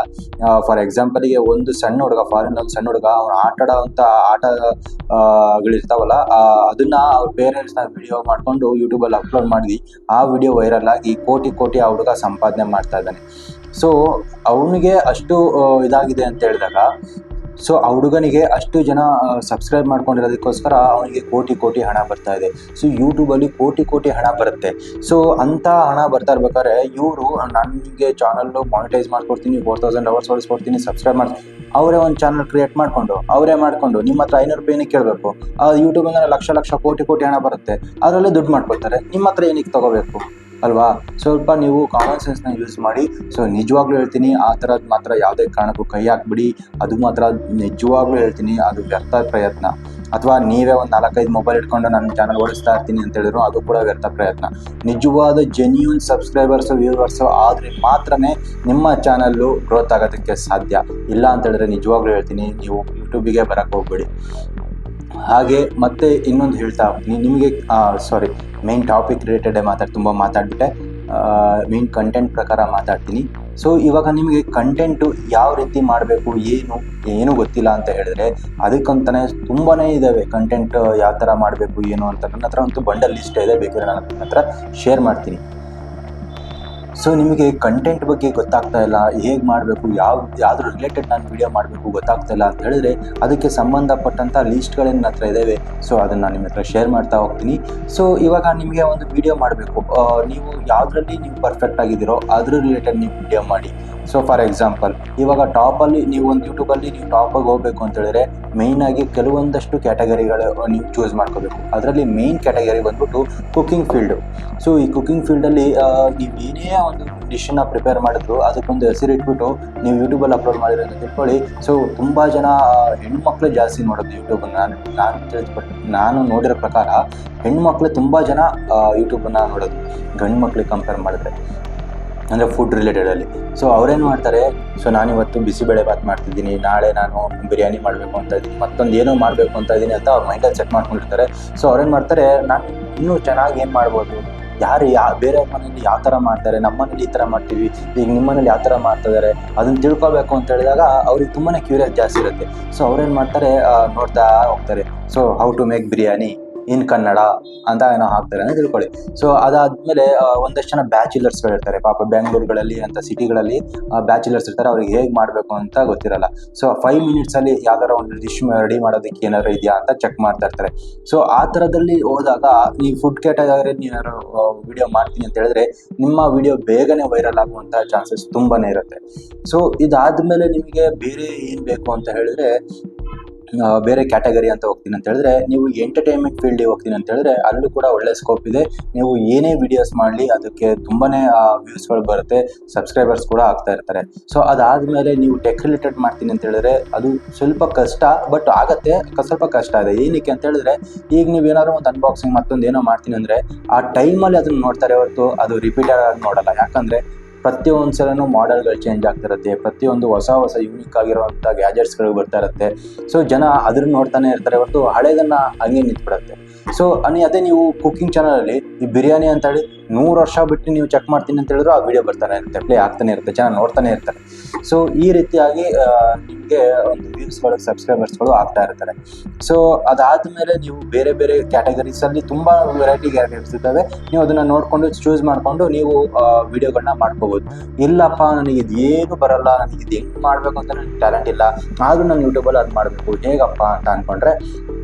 ಫಾರ್ ಎಕ್ಸಾಂಪಲಿಗೆ ಒಂದು ಸಣ್ಣ ಹುಡುಗ, ಫಾರಿನ್ ಒಂದು ಸಣ್ಣ ಹುಡುಗ, ಅವ್ನು ಆಟೋವಂಥ ಆಟಗಳಿರ್ತಾವಲ್ಲ, ಅದನ್ನು ಅವ್ರ ಪೇರೆಂಟ್ಸ್ನ ವಿಡಿಯೋ ಮಾಡಿಕೊಂಡು ಯೂಟ್ಯೂಬಲ್ಲಿ ಅಪ್ಲೋಡ್ ಮಾಡಿ ಆ ವಿಡಿಯೋ ವೈರಲ್ ಆಗಿ ಕೋಟಿ ಆ ಹುಡುಗ ಸಂಪಾದನೆ ಮಾಡ್ತಾ ಇದ್ದಾನೆ. ಸೊ ಅವನಿಗೆ ಅಷ್ಟು ಇದಾಗಿದೆ ಅಂತ ಹೇಳಿದಾಗ, ಸೊ ಆ ಹುಡುಗನಿಗೆ ಅಷ್ಟು ಜನ ಸಬ್ಸ್ಕ್ರೈಬ್ ಮಾಡ್ಕೊಂಡಿರೋದಕ್ಕೋಸ್ಕರ ಅವನಿಗೆ ಕೋಟಿ ಹಣ ಬರ್ತಾ ಇದೆ. ಸೊ ಯೂಟ್ಯೂಬಲ್ಲಿ ಕೋಟಿ ಹಣ ಬರುತ್ತೆ. ಸೊ ಅಂಥ ಹಣ ಬರ್ತಾ ಇರ್ಬೇಕಾದ್ರೆ ಇವರು ನನಗೆ ಚಾನಲ್ಲು ಮಾನಿಟೈಸ್ ಮಾಡ್ಕೊಡ್ತೀನಿ, 4000 ಅವರ್ಸ್ ಹೊಡಿಸ್ಕೊಡ್ತೀನಿ, ಸಬ್ಸ್ಕ್ರೈಬ್ ಮಾಡಿ ಅವರೇ ಒಂದು ಚಾನಲ್ ಕ್ರಿಯೇಟ್ ಮಾಡಿಕೊಂಡು ನಿಮ್ಮ ಹತ್ರ 500 ರೂಪಾಯಿನೇ ಕೇಳಬೇಕು. ಯೂಟ್ಯೂಬಿಂದ ಲಕ್ಷ ಕೋಟಿ ಹಣ ಬರುತ್ತೆ, ಅದರಲ್ಲೇ ದುಡ್ಡು ಮಾಡ್ಕೊಳ್ತಾರೆ. ನಿಮ್ಮ ಹತ್ರ ಏನಕ್ಕೆ ತೊಗೋಬೇಕು ಅಲ್ವಾ? ಸ್ವಲ್ಪ ನೀವು ಕಾಮನ್ ಸೆನ್ಸ್ನ ಯೂಸ್ ಮಾಡಿ. ಸೊ ನಿಜವಾಗ್ಲೂ ಹೇಳ್ತೀನಿ, ಆ ಥರದ್ದು ಮಾತ್ರ ಯಾವುದೇ ಕಾರಣಕ್ಕೂ ಕೈ ಹಾಕ್ಬಿಡಿ. ಅದು ಮಾತ್ರ ನಿಜವಾಗ್ಲೂ ಹೇಳ್ತೀನಿ, ಅದು ವ್ಯರ್ಥ ಪ್ರಯತ್ನ. ಅಥವಾ ನೀವೇ ಒಂದು 4-5 ಮೊಬೈಲ್ ಇಟ್ಕೊಂಡು ನನ್ನ ಚಾನಲ್ ಓಡಿಸ್ತಾ ಇರ್ತೀನಿ ಅಂತ ಹೇಳಿದ್ರು ಅದು ಕೂಡ ವ್ಯರ್ಥ ಪ್ರಯತ್ನ. ನಿಜವಾದ ಜೆನ್ಯೂನ್ ಸಬ್ಸ್ಕ್ರೈಬರ್ಸು ವ್ಯೂವರ್ಸು ಆದರೆ ಮಾತ್ರ ನಿಮ್ಮ ಚಾನಲ್ಲು ಗ್ರೋತ್ ಆಗೋದಕ್ಕೆ ಸಾಧ್ಯ. ಇಲ್ಲ ಅಂತ ಹೇಳಿದ್ರೆ ನಿಜವಾಗ್ಲೂ ಹೇಳ್ತೀನಿ, ನೀವು ಯೂಟ್ಯೂಬಿಗೆ ಬರೋಕ್ಕೆ ಹೋಗ್ಬೇಡಿ. ಹಾಗೆ ಮತ್ತೆ ಇನ್ನೊಂದು ಹೇಳ್ತಾ ಹೋಗ್ತೀನಿ ನಿಮಗೆ, ಮೇನ್ ಟಾಪಿಕ್ ರಿಲೇಟೆಡೇ ತುಂಬ ಮಾತಾಡ್ಬಿಟ್ಟೆ. ಮೇನ್ ಕಂಟೆಂಟ್ ಪ್ರಕಾರ ಮಾತಾಡ್ತೀನಿ. ಸೊ ಇವಾಗ ನಿಮಗೆ ಕಂಟೆಂಟು ಯಾವ ರೀತಿ ಮಾಡಬೇಕು ಏನು ಗೊತ್ತಿಲ್ಲ ಅಂತ ಹೇಳಿದ್ರೆ, ಅದಕ್ಕಂತಲೇ ತುಂಬಾ ಇದ್ದಾವೆ ಕಂಟೆಂಟ್ ಯಾವ ಥರ ಮಾಡಬೇಕು ಏನು ಅಂತ. ನನ್ನ ಹತ್ರ ಅಂತೂ ಬಂಡಲ್ ಲಿಸ್ಟ್ ಇದೆ, ಬೇಕಾದ್ರೆ ನಾನು ನನ್ನ ಹತ್ರ ಶೇರ್ ಮಾಡ್ತೀನಿ. ಸೊ ನಿಮಗೆ ಕಂಟೆಂಟ್ ಬಗ್ಗೆ ಗೊತ್ತಾಗ್ತಾ ಇಲ್ಲ, ಹೇಗೆ ಮಾಡಬೇಕು, ಯಾವ್ದ್ರ ರಿಲೇಟೆಡ್ ನಾನು ವಿಡಿಯೋ ಮಾಡಬೇಕು ಗೊತ್ತಾಗ್ತಾ ಇಲ್ಲ ಅಂತ ಹೇಳಿದ್ರೆ, ಅದಕ್ಕೆ ಸಂಬಂಧಪಟ್ಟಂಥ ಲೀಸ್ಟ್ಗಳೇ ನನ್ನ ಹತ್ರ ಇದ್ದಾವೆ. ಸೊ ಅದನ್ನು ನಾನು ನಿಮ್ಮ ಹತ್ರ ಶೇರ್ ಮಾಡ್ತಾ ಹೋಗ್ತೀನಿ. ಸೊ ಇವಾಗ ನಿಮಗೆ ಒಂದು ವಿಡಿಯೋ ಮಾಡಬೇಕು, ನೀವು ಯಾವುದರಲ್ಲಿ ನೀವು ಪರ್ಫೆಕ್ಟ್ ಆಗಿದ್ದೀರೋ ಅದ್ರ ರಿಲೇಟೆಡ್ ನೀವು ವಿಡಿಯೋ ಮಾಡಿ. ಸೊ ಫಾರ್ ಎಕ್ಸಾಂಪಲ್, ಇವಾಗ ಟಾಪಲ್ಲಿ ನೀವು ಒಂದು ಯೂಟ್ಯೂಬಲ್ಲಿ ನೀವು ಟಾಪಾಗಿ ಹೋಗಬೇಕು ಅಂತ ಹೇಳಿದ್ರೆ ಮೇಯ್ನಾಗಿ ಕೆಲವೊಂದಷ್ಟು ಕ್ಯಾಟಗರಿಗಳು ನೀವು ಚೂಸ್ ಮಾಡ್ಕೋಬೇಕು. ಅದರಲ್ಲಿ ಮೇಯ್ನ್ ಕ್ಯಾಟಗರಿ ಬಂದ್ಬಿಟ್ಟು ಕುಕ್ಕಿಂಗ್ ಫೀಲ್ಡು. ಸೊ ಈ ಕುಕ್ಕಿಂಗ್ ಫೀಲ್ಡಲ್ಲಿ ನೀವು ಏನೇ ಒಂದು ಡಿಶನ್ನು ಪ್ರಿಪೇರ್ ಮಾಡಿದ್ರು ಅದಕ್ಕೊಂದು ಹೆಸರು ಇಟ್ಬಿಟ್ಟು ನೀವು ಯೂಟ್ಯೂಬಲ್ಲಿ ಅಪ್ಲೋಡ್ ಮಾಡಿರೋ ಅಂತ ತಿಳ್ಕೊಳ್ಳಿ. ಸೊ ತುಂಬ ಜನ ಹೆಣ್ಮಕ್ಳು ಜಾಸ್ತಿ ನೋಡೋದು ಯೂಟ್ಯೂಬನ್ನು. ನಾನು ನೋಡಿರೋ ಪ್ರಕಾರ ಹೆಣ್ಮಕ್ಳು ತುಂಬ ಜನ ಯೂಟ್ಯೂಬನ್ನು ನೋಡೋದು ಗಂಡು ಮಕ್ಳಿಗೆ ಕಂಪೇರ್ ಮಾಡಿದ್ರೆ, ಅಂದರೆ ಫುಡ್ ರಿಲೇಟೆಡಲ್ಲಿ. ಸೊ ಅವರೇನು ಮಾಡ್ತಾರೆ, ಸೊ ನಾನಿವತ್ತು ಬಿಸಿಬೇಳೆಭಾತ್ ಮಾಡ್ತಿದ್ದೀನಿ, ನಾಳೆ ನಾನು ಬಿರಿಯಾನಿ ಮಾಡಬೇಕು ಅಂತ ಇದ್ದೀನಿ, ಮತ್ತೊಂದು ಏನೋ ಮಾಡಬೇಕು ಅಂತ ಇದ್ದೀನಿ ಅಂತ ಅವ್ರ ಮೈಂಡಲ್ಲಿ ಸೆಟ್ ಮಾಡ್ಕೊಂಡಿರ್ತಾರೆ. ಸೊ ಅವ್ರೇನು ಮಾಡ್ತಾರೆ, ನಾನು ಇನ್ನೂ ಚೆನ್ನಾಗಿ ಏನು ಮಾಡ್ಬೋದು, ಬೇರೆ ಮನೇಲಿ ಯಾವ ಥರ ಮಾಡ್ತಾರೆ, ನಮ್ಮ ಮನೇಲಿ ಈ ಥರ ಮಾಡ್ತೀವಿ, ಈಗ ನಿಮ್ಮ ಮನೇಲಿ ಯಾವ ಥರ ಮಾಡ್ತಿದ್ದಾರೆ ಅದನ್ನು ತಿಳ್ಕೊಬೇಕು ಅಂತ ಹೇಳಿದಾಗ ಅವ್ರಿಗೆ ತುಂಬಾ ಕ್ಯೂರಿಯಸ್ ಜಾಸ್ತಿ ಇರುತ್ತೆ. ಸೊ ಅವ್ರೇನು ಮಾಡ್ತಾರೆ, ನೋಡ್ತಾ ಹೋಗ್ತಾರೆ. So how to make biryani in Kannada ಅಂತ ಏನೋ ಹಾಕ್ತಾರೆ ಅಂತ ತಿಳ್ಕೊಳ್ಳಿ. ಸೊ ಅದಾದಮೇಲೆ ಒಂದಷ್ಟು ಜನ ಬ್ಯಾಚುಲರ್ಸ್ಗಳಿರ್ತಾರೆ, ಪಾಪ ಬೆಂಗಳೂರುಗಳಲ್ಲಿ ಅಂತ ಸಿಟಿಗಳಲ್ಲಿ ಬ್ಯಾಚುಲರ್ಸ್ ಇರ್ತಾರೆ, ಅವ್ರಿಗೆ ಹೇಗೆ ಮಾಡಬೇಕು ಅಂತ ಗೊತ್ತಿರಲ್ಲ. ಸೊ 5 ಮಿನಿಟ್ಸಲ್ಲಿ ಯಾವ್ದಾರ ಒಂದು ಡಿಶ್ ರೆಡಿ ಮಾಡೋದಕ್ಕೆ ಏನಾದ್ರು ಇದೆಯಾ ಅಂತ ಚೆಕ್ ಮಾಡ್ತಾ ಇರ್ತಾರೆ. ಸೊ ಆ ಥರದಲ್ಲಿ ಹೋದಾಗ ನೀವು ಫುಡ್ ಕ್ಯಾಟಗರಿ ನೀವೇನಾದ್ರು ವಿಡಿಯೋ ಮಾಡ್ತೀನಿ ಅಂತ ಹೇಳಿದ್ರೆ ನಿಮ್ಮ ವಿಡಿಯೋ ಬೇಗನೆ ವೈರಲ್ ಆಗುವಂಥ ಚಾನ್ಸಸ್ ತುಂಬಾ ಇರುತ್ತೆ. ಸೊ ಇದಾದಮೇಲೆ ನಿಮಗೆ ಬೇರೆ ಏನು ಬೇಕು ಅಂತ ಹೇಳಿದ್ರೆ, ಬೇರೆ ಕ್ಯಾಟಗರಿ ಅಂತ ಹೋಗ್ತೀನಿ ಅಂತ ಹೇಳಿದ್ರೆ, ನೀವು ಎಂಟರ್ಟೈನ್ಮೆಂಟ್ ಫೀಲ್ಡಿಗೆ ಹೋಗ್ತೀನಿ ಅಂತ ಹೇಳಿದ್ರೆ ಅಲ್ಲೂ ಕೂಡ ಒಳ್ಳೆ ಸ್ಕೋಪ್ ಇದೆ. ನೀವು ಏನೇ ವಿಡಿಯೋಸ್ ಮಾಡಲಿ ಅದಕ್ಕೆ ತುಂಬಾ ವ್ಯೂಸ್ಗಳು ಬರುತ್ತೆ, ಸಬ್ಸ್ಕ್ರೈಬರ್ಸ್ ಕೂಡ ಆಗ್ತಾ ಇರ್ತಾರೆ. ಸೊ ಅದಾದಮೇಲೆ ನೀವು ಟೆಕ್ ರಿಲೇಟೆಡ್ ಮಾಡ್ತೀನಿ ಅಂತ ಹೇಳಿದ್ರೆ ಅದು ಸ್ವಲ್ಪ ಕಷ್ಟ, ಬಟ್ ಆಗುತ್ತೆ, ಸ್ವಲ್ಪ ಕಷ್ಟ ಇದೆ. ಏನಕ್ಕೆ ಅಂತ ಹೇಳಿದ್ರೆ, ಈಗ ನೀವೇನಾದ್ರು ಒಂದು ಅನ್ಬಾಕ್ಸಿಂಗ್ ಮತ್ತೊಂದು ಏನೋ ಮಾಡ್ತೀನಿ ಅಂದರೆ ಆ ಟೈಮಲ್ಲಿ ಅದನ್ನು ನೋಡ್ತಾರೆ ಹೊರತು ಅದು ರಿಪೀಟೆಡ್ ಆಗಿ ನೋಡಲ್ಲ. ಯಾಕಂದರೆ ಪ್ರತಿಯೊಂದು ಸಲನೂ ಮಾಡೆಲ್ಗಳು ಚೇಂಜ್ ಆಗ್ತಿರುತ್ತೆ, ಪ್ರತಿಯೊಂದು ಹೊಸ ಯೂನಿಕ್ ಆಗಿರುವಂಥ ಗ್ಯಾಜೆಟ್ಸ್ಗಳು ಬರ್ತಾ ಇರುತ್ತೆ. ಸೊ ಜನ ಅದನ್ನು ನೋಡ್ತಾನೆ ಇರ್ತಾರೆ ಹೊರತು ಹಳೇದನ್ನು ಹಂಗೆ ನಿಂತ್ಬಿಡುತ್ತೆ. ಸೊ ಅದೇ ನೀವು ಕುಕ್ಕಿಂಗ್ ಚಾನಲಲ್ಲಿ ಈ ಬಿರಿಯಾನಿ ಅಂತ ಹೇಳಿ 100 ವರ್ಷ ಬಿಟ್ಟು ನೀವು ಚೆಕ್ ಮಾಡ್ತೀನಿ ಅಂತ ಹೇಳಿದ್ರು ಆ ವಿಡಿಯೋ ಬರ್ತಾನೆ ಇರುತ್ತೆ, ಪ್ಲೇ ಆಗ್ತಾನೆ ಇರುತ್ತೆ, ಜನ ನೋಡ್ತಾನೆ ಇರ್ತಾರೆ. ಸೊ ಈ ರೀತಿಯಾಗಿ ನಿಮಗೆ ಒಂದು ವ್ಯೂಸ್ಗಳು, ಸಬ್ಸ್ಕ್ರೈಬರ್ಸ್ಗಳು ಆಗ್ತಾ ಇರ್ತಾರೆ. ಸೊ ಅದಾದಮೇಲೆ ನೀವು ಬೇರೆ ಬೇರೆ ಕ್ಯಾಟಗರೀಸಲ್ಲಿ ತುಂಬ ವೆರೈಟಿ ಕ್ಯಾಟಗರೀಸ್ ಇರ್ತವೆ. ನೀವು ಅದನ್ನು ನೋಡಿಕೊಂಡು ಚೂಸ್ ಮಾಡಿಕೊಂಡು ನೀವು ವಿಡಿಯೋಗಳನ್ನ ಮಾಡ್ಕೋಬೋದು. ಇಲ್ಲಪ್ಪ ನನಗೆ ಇದೇನು ಬರಲ್ಲ, ನನಗೆ ಇದು ಹೆಂಗೆ ಮಾಡಬೇಕು ಅಂತ ನನಗೆ ಟ್ಯಾಲೆಂಟ್ ಇಲ್ಲ, ಆದರೂ ನಾನು ಯೂಟ್ಯೂಬಲ್ಲಿ ಅದು ಮಾಡಬೇಕು ಹೇಗಪ್ಪ ಅಂತ ಅಂದ್ಕೊಂಡ್ರೆ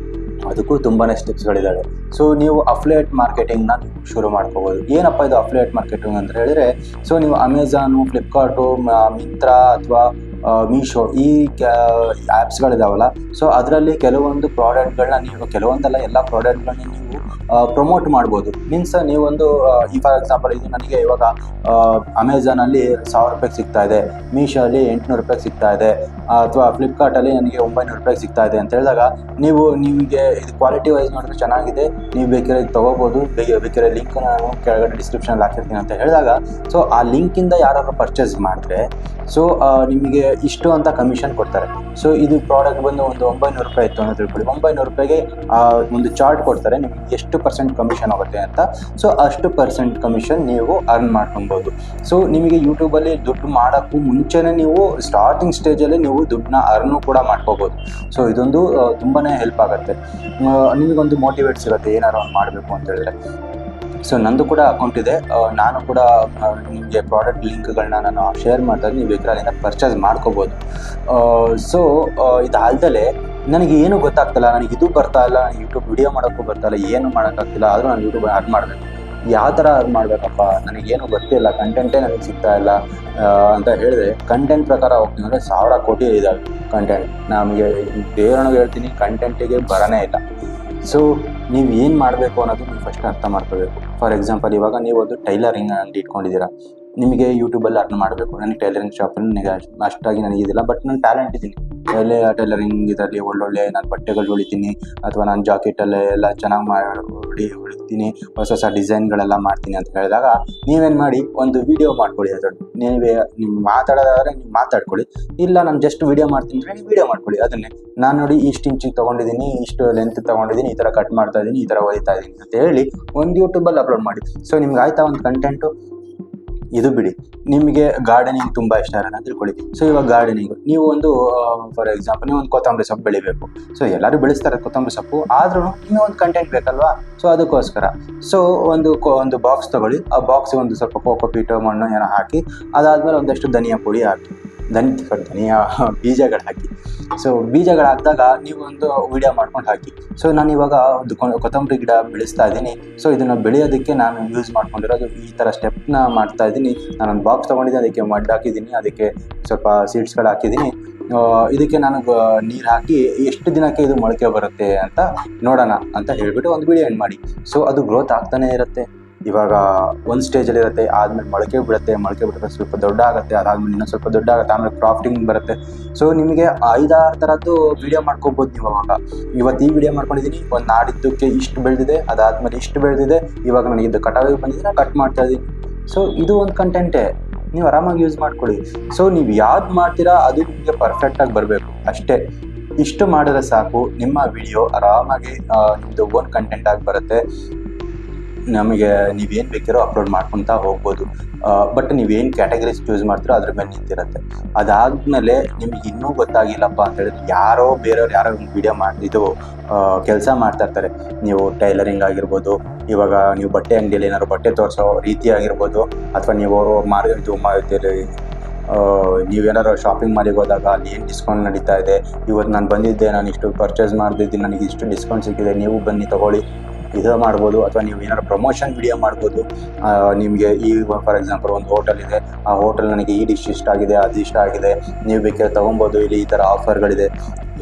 ಅದಕ್ಕೂ ತುಂಬಾ ಸ್ಟೆಪ್ಸ್ಗಳಿದ್ದಾವೆ. ಸೊ ನೀವು ಅಫ್ಲಿಯೇಟ್ ಮಾರ್ಕೆಟಿಂಗ್ನ ನೀವು ಶುರು ಮಾಡ್ಕೋಬೋದು. ಏನಪ್ಪ ಇದು ಅಫ್ಲಿಯೇಟ್ ಮಾರ್ಕೆಟಿಂಗ್ ಅಂತ ಹೇಳಿದ್ರೆ, ಸೊ ನೀವು ಅಮೆಝಾನು, ಫ್ಲಿಪ್ಕಾರ್ಟು, ಮಿಂತ್ರಾ ಅಥವಾ ಮೀಶೋ ಈ ಆ್ಯಪ್ಸ್ಗಳಿದಾವಲ್ಲ, ಸೊ ಅದರಲ್ಲಿ ಕೆಲವೊಂದು ಪ್ರಾಡಕ್ಟ್ಗಳನ್ನ ನೀವು, ಕೆಲವೊಂದಲ್ಲ ಎಲ್ಲ ಪ್ರಾಡಕ್ಟ್ಗಳನ್ನ ನೀವು ಪ್ರಮೋಟ್ ಮಾಡ್ಬೋದು. ಮೀನ್ಸ್ ನೀವೊಂದು ಈ ಫಾರ್ ಎಕ್ಸಾಂಪಲ್ ಇದು ನನಗೆ ಇವಾಗ ಅಮೆಝಾನಲ್ಲಿ 1000 ರೂಪಾಯಿಗೆ ಸಿಗ್ತಾ ಇದೆ, ಮೀಶೋಲ್ಲಿ 800 ರೂಪಾಯಿಗೆ ಸಿಗ್ತಾ ಇದೆ, ಅಥವಾ ಫ್ಲಿಪ್ಕಾರ್ಟಲ್ಲಿ ನನಗೆ 900 ರೂಪಾಯಿಗೆ ಸಿಗ್ತಾ ಇದೆ ಅಂತ ಹೇಳಿದಾಗ ನಿಮಗೆ ಇದು ಕ್ವಾಲಿಟಿ ವೈಸ್ ನೋಡಿದ್ರೆ ಚೆನ್ನಾಗಿದೆ, ನೀವು ಬೇಕಾದ್ರೆ ಇದು ತೊಗೋಬೋದು, ಬೇಕಾದ್ರೆ ಲಿಂಕ್ ನಾನು ಕೆಳಗಡೆ ಡಿಸ್ಕ್ರಿಪ್ಷನಲ್ಲಿ ಹಾಕಿರ್ತೀನಿ ಅಂತ ಹೇಳಿದಾಗ, ಸೊ ಆ ಲಿಂಕಿಂದ ಯಾರಾದರೂ ಪರ್ಚೇಸ್ ಮಾಡಿದ್ರೆ ಸೊ ನಿಮಗೆ ಇಷ್ಟು ಅಂತ ಕಮಿಷನ್ ಕೊಡ್ತಾರೆ. ಸೊ ಇದು ಪ್ರಾಡಕ್ಟ್ ಬಂದು ಒಂದು 900 ರೂಪಾಯಿ ಇತ್ತು ಅಂತ ತಿಳ್ಕೊಳ್ಳಿ, 900 ರೂಪಾಯಿಗೆ ಒಂದು ಚಾರ್ಟ್ ಕೊಡ್ತಾರೆ, ನಿಮಗೆ ಎಷ್ಟು % ಕಮಿಷನ್ ಆಗುತ್ತೆ ಅಂತ. ಸೊ ಅಷ್ಟು % ಕಮಿಷನ್ ನೀವು ಅರ್ನ್ ಮಾಡ್ಕೊಬೋದು. ಸೊ ನಿಮಗೆ ಯೂಟ್ಯೂಬಲ್ಲಿ ದುಡ್ಡು ಮಾಡೋಕ್ಕೂ ಮುಂಚೆನೇ ನೀವು ಸ್ಟಾರ್ಟಿಂಗ್ ಸ್ಟೇಜಲ್ಲಿ ನೀವು ದುಡ್ಡನ್ನ ಅರ್ನು ಕೂಡ ಮಾಡ್ಕೋಬೋದು. ಸೊ ಇದೊಂದು ತುಂಬಾ ಹೆಲ್ಪ್ ಆಗುತ್ತೆ, ನಿಮಗೊಂದು ಮೋಟಿವೇಟ್ ಸಿಗುತ್ತೆ ಏನಾರು ಒಂದು ಮಾಡಬೇಕು ಅಂತ ಹೇಳಿದ್ರೆ. ಸೊ ನಂದು ಕೂಡ ಅಕೌಂಟ್ ಇದೆ, ನಾನು ಕೂಡ ನಿಮಗೆ ಪ್ರಾಡಕ್ಟ್ ಲಿಂಕ್ಗಳನ್ನ ನಾನು ಶೇರ್ ಮಾಡ್ತಾರೆ, ನೀವು ಬೇಕಾದ್ರೆ ಅಲ್ಲಿಂದ ಪರ್ಚೇಸ್ ಮಾಡ್ಕೋಬೋದು. ಸೊ ಇದಾಲ್ದಲೇ ನನಗೆ ಏನೂ ಗೊತ್ತಾಗ್ತಿಲ್ಲ, ನನಗೆ ಇದು ಬರ್ತಾ ಇಲ್ಲ, ನನಗೆ ಯೂಟ್ಯೂಬ್ ವಿಡಿಯೋ ಮಾಡೋಕ್ಕೂ ಬರ್ತಾ ಇಲ್ಲ, ಏನು ಮಾಡೋಕ್ಕಾಗ್ತಿಲ್ಲ, ಆದರೂ ನಾನು ಯೂಟ್ಯೂಬ್ ಅರ್ನ್ ಮಾಡಬೇಕು, ಯಾವ ಥರ ಅರ್ನ್ ಮಾಡಬೇಕಪ್ಪ, ನನಗೇನು ಗೊತ್ತಿಲ್ಲ, ಕಂಟೆಂಟೇ ನನಗೆ ಸಿಗ್ತಾ ಇಲ್ಲ ಅಂತ ಹೇಳಿದ್ರೆ, ಕಂಟೆಂಟ್ ಪ್ರಕಾರ ಹೋಗ್ತೀನಿ ಅಂದರೆ 1000 ಕೋಟಿ ಇದ್ದಾವೆ ಕಂಟೆಂಟ್. ನಮಗೆ ದೇವರನಿಗೆ ಹೇಳ್ತೀನಿ, ಕಂಟೆಂಟಿಗೆ ಬರನೇ ಇಲ್ಲ. ಸೊ ನೀವು ಏನು ಮಾಡಬೇಕು ಅನ್ನೋದು ನೀವು ಫಸ್ಟ್ ಅರ್ಥ ಮಾಡ್ಕೋಬೇಕು. ಫಾರ್ ಎಕ್ಸಾಂಪಲ್ ಇವಾಗ ನೀವು ಒಂದು ಟೈಲರಿಂಗ್ ಅಂಗಡಿ ಇಟ್ಕೊಂಡಿದ್ದೀರಾ, ನಿಮಗೆ ಯೂಟ್ಯೂಬಲ್ಲಿ ಅರ್ನ್ ಮಾಡಬೇಕು. ನನಗೆ ಟೈಲರಿಂಗ್ ಶಾಪಲ್ಲಿ ನನಗೆ ಅಷ್ಟಾಗಿ ನನಗಿದಿಲ್ಲ, ಬಟ್ ನಾನು ಟ್ಯಾಲೆಂಟ್ ಇದ್ದೀನಿ, ಒಳ್ಳೆ ಟೈಲರಿಂಗ್ ಇದರಲ್ಲಿ ಒಳ್ಳೊಳ್ಳೆ ನಾನು ಬಟ್ಟೆಗಳು ಹೊಲಿತೀನಿ, ಅಥವಾ ನಾನು ಜಾಕೆಟಲ್ಲೇ ಎಲ್ಲ ಚೆನ್ನಾಗಿ ಹೊಲಿತೀನಿ, ಹೊಸ ಡಿಸೈನ್ಗಳೆಲ್ಲ ಮಾಡ್ತೀನಿ ಅಂತ ಹೇಳಿದಾಗ ನೀವೇನು ಮಾಡಿ, ಒಂದು ವಿಡಿಯೋ ಮಾಡ್ಕೊಳ್ಳಿ. ಅದನ್ನು ನೀವು ಮಾತಾಡೋದಾದರೆ ನೀವು ಮಾತಾಡ್ಕೊಳ್ಳಿ, ಇಲ್ಲ ನಾನು ಜಸ್ಟ್ ವಿಡಿಯೋ ಮಾಡ್ತೀನಿ ಅಂದರೆ ನೀವು ವಿಡಿಯೋ ಮಾಡ್ಕೊಳ್ಳಿ. ಅದನ್ನೇ ನಾನು ನೋಡಿ ಇಷ್ಟು ಇಂಚಿಗೆ ತೊಗೊಂಡಿದ್ದೀನಿ, ಇಷ್ಟು ಲೆಂತ್ ತೊಗೊಂಡಿದ್ದೀನಿ, ಈ ಥರ ಕಟ್ ಮಾಡ್ತಾ ಇದ್ದೀನಿ, ಈ ಥರ ಹೊಲಿತಾ ಇದ್ದೀನಿ ಅಂತ ಹೇಳಿ ಒಂದು ಯೂಟ್ಯೂಬಲ್ಲಿ ಅಪ್ಲೋಡ್ ಮಾಡಿ. ಸೊ ನಿಮ್ಗೆ ಆಯ್ತಾ ಒಂದು ಕಂಟೆಂಟು. ಇದು ಬಿಡಿ, ನಿಮಗೆ ಗಾರ್ಡನಿಂಗ್ ತುಂಬ ಇಷ್ಟ ಇರೋಣ ಅಂತ ತಿಳ್ಕೊಳ್ಳಿ. ಸೊ ಇವಾಗ ಗಾರ್ಡನಿಂಗು ನೀವು ಒಂದು ಫಾರ್ ಎಕ್ಸಾಂಪಲ್ ನೀವು ಒಂದು ಕೊತ್ತಂಬರಿ ಸೊಪ್ಪು ಬೆಳಿಬೇಕು. ಸೊ ಎಲ್ಲರೂ ಬೆಳೆಸ್ತಾರೆ ಕೊತ್ತಂಬರಿ ಸೊಪ್ಪು, ಆದ್ರೂ ನಿಮಗೆ ಒಂದು ಕಂಟೆಂಟ್ ಬೇಕಲ್ವಾ. ಸೊ ಅದಕ್ಕೋಸ್ಕರ ಸೊ ಒಂದು ಬಾಕ್ಸ್ ತೊಗೊಳ್ಳಿ, ಆ ಬಾಕ್ಸಿಗೆ ಒಂದು ಸ್ವಲ್ಪ ಕೋಕೋಪೀಟು, ಮಣ್ಣು ಏನೋ ಹಾಕಿ, ಅದಾದಮೇಲೆ ಒಂದಷ್ಟು ಧನಿಯಾ ಪುಡಿ ಹಾಕಿ, ಧನಿಯಾ ಬೀಜಗಳು ಹಾಕಿ. ಸೊ ಬೀಜಗಳು ಹಾಕಿದಾಗ ನೀವು ಒಂದು ವಿಡಿಯೋ ಮಾಡ್ಕೊಂಡು ಹಾಕಿ. ಸೊ ನಾನು ಇವಾಗ ಒಂದು ಕೊತ್ತಂಬರಿ ಗಿಡ ಬೆಳೆಸ್ತಾ ಇದ್ದೀನಿ, ಸೊ ಇದನ್ನು ಬೆಳೆಯೋದಕ್ಕೆ ನಾನು ಯೂಸ್ ಮಾಡ್ಕೊಂಡಿರೋದು ಈ ಥರ ಸ್ಟೆಪ್ನ ಮಾಡ್ತಾ ಇದ್ದೀನಿ. ನಾನೊಂದು ಬಾಕ್ಸ್ ತೊಗೊಂಡಿದ್ದೀನಿ, ಅದಕ್ಕೆ ಮಡ್ ಹಾಕಿದ್ದೀನಿ, ಅದಕ್ಕೆ ಸ್ವಲ್ಪ ಸೀಡ್ಸ್ಗಳು ಹಾಕಿದ್ದೀನಿ, ಇದಕ್ಕೆ ನಾನು ನೀರು ಹಾಕಿ ಎಷ್ಟು ದಿನಕ್ಕೆ ಇದು ಮೊಳಕೆ ಬರುತ್ತೆ ಅಂತ ನೋಡೋಣ ಅಂತ ಹೇಳಿಬಿಟ್ಟು ಒಂದು ವಿಡಿಯೋ ಎಂಡ್ ಮಾಡಿ. ಸೊ ಅದು ಗ್ರೋತ್ ಆಗ್ತಾನೆ ಇರುತ್ತೆ. ಇವಾಗ ಒಂದು ಸ್ಟೇಜಲ್ಲಿರುತ್ತೆ, ಆದಮೇಲೆ ಮೊಳಕೆ ಬಿಡುತ್ತೆ, ಸ್ವಲ್ಪ ದೊಡ್ಡ ಆಗುತ್ತೆ, ಅದಾದಮೇಲೆ ಇನ್ನೂ ಸ್ವಲ್ಪ ದೊಡ್ಡ ಆಗುತ್ತೆ, ಆಮೇಲೆ ಕ್ರಾಫ್ಟಿಂಗ್ ಬರುತ್ತೆ. ಸೊ ನಿಮಗೆ 5-6 ಥರದ್ದು ವೀಡಿಯೋ ಮಾಡ್ಕೋಬೋದು ನೀವು. ಅವಾಗ ಇವತ್ತು ಈ ವಿಡಿಯೋ ಮಾಡ್ಕೊಂಡಿದ್ದೀನಿ, ಒಂದು ನಾಡಿದ್ದಕ್ಕೆ ಇಷ್ಟು ಬೆಳೆದಿದೆ, ಅದಾದಮೇಲೆ ಇಷ್ಟು ಬೆಳೆದಿದೆ, ಇವಾಗ ನನಗೆ ಇದು ಕಟಾವಿಗೆ ಬಂದಿದೆ, ನಾನು ಕಟ್ ಮಾಡ್ತಾ ಇದ್ದೀನಿ. ಸೊ ಇದು ಒಂದು ಕಂಟೆಂಟೇ, ನೀವು ಆರಾಮಾಗಿ ಯೂಸ್ ಮಾಡ್ಕೊಳ್ಳಿ. ಸೊ ನೀವು ಯಾವ್ದು ಮಾಡ್ತೀರಾ ಅದು ನಿಮಗೆ ಪರ್ಫೆಕ್ಟಾಗಿ ಬರಬೇಕು ಅಷ್ಟೇ. ಇಷ್ಟು ಮಾಡಿದ್ರೆ ಸಾಕು, ನಿಮ್ಮ ವಿಡಿಯೋ ಆರಾಮಾಗಿ ನಿಮ್ಮದು ಓನ್ ಕಂಟೆಂಟ್ ಆಗಿ ಬರುತ್ತೆ. ನಮಗೆ ನೀವೇನು ಬೇಕಿರೋ ಅಪ್ಲೋಡ್ ಮಾಡ್ಕೊತಾ ಹೋಗ್ಬೋದು. ಬಟ್ ನೀವೇನು ಕ್ಯಾಟಗರೀಸ್ ಚೂಸ್ ಮಾಡ್ತೀರೋ ಅದ್ರ ಮೇಲೆ ನಿಂತಿರುತ್ತೆ. ಅದಾದಮೇಲೆ ನಿಮಗೆ ಇನ್ನೂ ಗೊತ್ತಾಗಿಲ್ಲಪ್ಪ ಅಂತ ಹೇಳಿದ್ರೆ, ಬೇರೆಯವ್ರು ಯಾರೋ ಒಂದು ವಿಡಿಯೋ ಕೆಲಸ ಮಾಡ್ತಾ ಇರ್ತಾರೆ. ನೀವು ಟೈಲರಿಂಗ್ ಆಗಿರ್ಬೋದು, ಇವಾಗ ನೀವು ಬಟ್ಟೆ ಅಂಗಡಿಯಲ್ಲಿ ಏನಾದ್ರು ಬಟ್ಟೆ ತೋರಿಸೋ ರೀತಿ ಆಗಿರ್ಬೋದು, ಅಥವಾ ನೀವು ನೀವೇನಾದ್ರು ಶಾಪಿಂಗ್ ಮಾಲಿಗೆ ಹೋದಾಗ ಅಲ್ಲಿ ಏನು ಡಿಸ್ಕೌಂಟ್ ನಡೀತಾ ಇದೆ, ಇವತ್ತು ನಾನು ಬಂದಿದ್ದೆ, ನಾನು ಇಷ್ಟು ಪರ್ಚೇಸ್ ಮಾಡ್ದಿದ್ದೀನಿ, ನನಗೆ ಇಷ್ಟು ಡಿಸ್ಕೌಂಟ್ ಸಿಕ್ಕಿದೆ, ನೀವು ಬನ್ನಿ ತೊಗೊಳ್ಳಿ ಇದು ಮಾಡ್ಬೋದು, ಅಥವಾ ನೀವು ಏನಾದ್ರು ಪ್ರಮೋಷನ್ ವಿಡಿಯೋ ಮಾಡ್ಬೋದು. ನಿಮಗೆ ಈ ಫಾರ್ ಎಕ್ಸಾಂಪಲ್ ಒಂದು ಹೋಟೆಲ್ ಇದೆ, ಆ ಹೋಟೆಲ್ ನನಗೆ ಈ ಡಿಶ್ ಇಷ್ಟ ಆಗಿದೆ, ಅದು ಇಷ್ಟ ಆಗಿದೆ, ನೀವು ಬೇಕಾದ್ರೆ ತೊಗೊಬೋದು, ಇಲ್ಲಿ ಈ ಥರ ಆಫರ್ಗಳಿದೆ,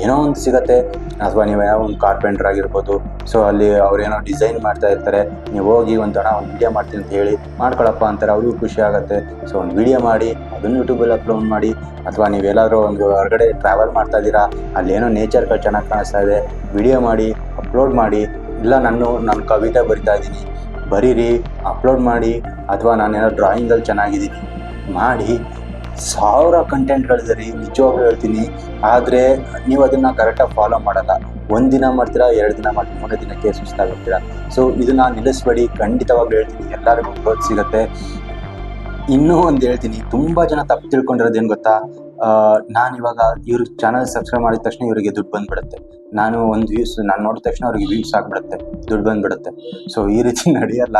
ಏನೋ ಒಂದು ಸಿಗುತ್ತೆ. ಅಥವಾ ನೀವು ಏನೋ ಒಂದು ಕಾರ್ಪೆಂಟ್ರ್ ಆಗಿರ್ಬೋದು, ಸೊ ಅಲ್ಲಿ ಅವ್ರೇನೋ ಡಿಸೈನ್ ಮಾಡ್ತಾ ಇರ್ತಾರೆ, ನೀವು ಹೋಗಿ ಒಂದು ವಿಡಿಯೋ ಮಾಡ್ತೀನಿ ಅಂತ ಹೇಳಿ ಮಾಡ್ಕೊಳಪ್ಪ ಅಂತಾರೆ, ಅವ್ರಿಗೂ ಖುಷಿ ಆಗುತ್ತೆ. ಸೊ ಒಂದು ವಿಡಿಯೋ ಮಾಡಿ ಅದನ್ನು ಯೂಟ್ಯೂಬಲ್ಲಿ ಅಪ್ಲೋಡ್ ಮಾಡಿ. ಅಥವಾ ನೀವೆಲ್ಲಾದರೂ ಒಂದು ಹೊರಗಡೆ ಟ್ರಾವೆಲ್ ಮಾಡ್ತಾ ಇದ್ದೀರಾ, ಅಲ್ಲೇನೋ ನೇಚರ್ಗಳು ಚೆನ್ನಾಗಿ ಕಾಣಿಸ್ತಾ ಇದೆ, ವಿಡಿಯೋ ಮಾಡಿ ಅಪ್ಲೋಡ್ ಮಾಡಿ. ಇಲ್ಲ ನನ್ನ ಕವಿತೆ ಬರಿತಾ ಇದ್ದೀನಿ, ಬರೀರಿ, ಅಪ್ಲೋಡ್ ಮಾಡಿ. ಅಥವಾ ನಾನೇನೋ ಡ್ರಾಯಿಂಗಲ್ಲಿ ಚೆನ್ನಾಗಿದ್ದೀನಿ ಮಾಡಿ. 1000 ಕಂಟೆಂಟ್ಗಳಿದೆ ರೀ, ನಿಜವಾಗ್ಲೂ ಹೇಳ್ತೀನಿ. ಆದರೆ ನೀವು ಅದನ್ನು ಕರೆಕ್ಟಾಗಿ ಫಾಲೋ ಮಾಡಲ್ಲ. ಒಂದಿನ ಮಾಡ್ತೀರಾ, 2 ದಿನ ಮಾಡ್ತೀರಾ, 3 ದಿನಕ್ಕೆ ಸುಸ್ತಾಗಿರ್ತೀರ. ಸೊ ಇದನ್ನು ನಿಲ್ಲಿಸ್ಬೇಡಿ, ಖಂಡಿತವಾಗ್ಲೂ ಹೇಳ್ತೀನಿ, ಎಲ್ಲರಿಗೂ ಗ್ರೋತ್ ಸಿಗುತ್ತೆ. ಇನ್ನೂ ಒಂದು ಹೇಳ್ತೀನಿ, ತುಂಬ ಜನ ತಪ್ಪು ತಿಳ್ಕೊಂಡಿರೋದೇನು ಗೊತ್ತಾ, ನಾನಿವಾಗ ಇವ್ರ ಚಾನಲ್ ಸಬ್ಸ್ಕ್ರೈಬ್ ಮಾಡಿದ ತಕ್ಷಣ ಇವರಿಗೆ ದುಡ್ಡು ಬಂದುಬಿಡುತ್ತೆ, ನಾನು ನೋಡಿದ ತಕ್ಷಣ ಅವ್ರಿಗೆ ವ್ಯೂಸ್ ಆಗಿಬಿಡುತ್ತೆ, ದುಡ್ಡು ಬಂದುಬಿಡುತ್ತೆ. ಸೊ ಈ ರೀತಿ ನಡೆಯಲ್ಲ.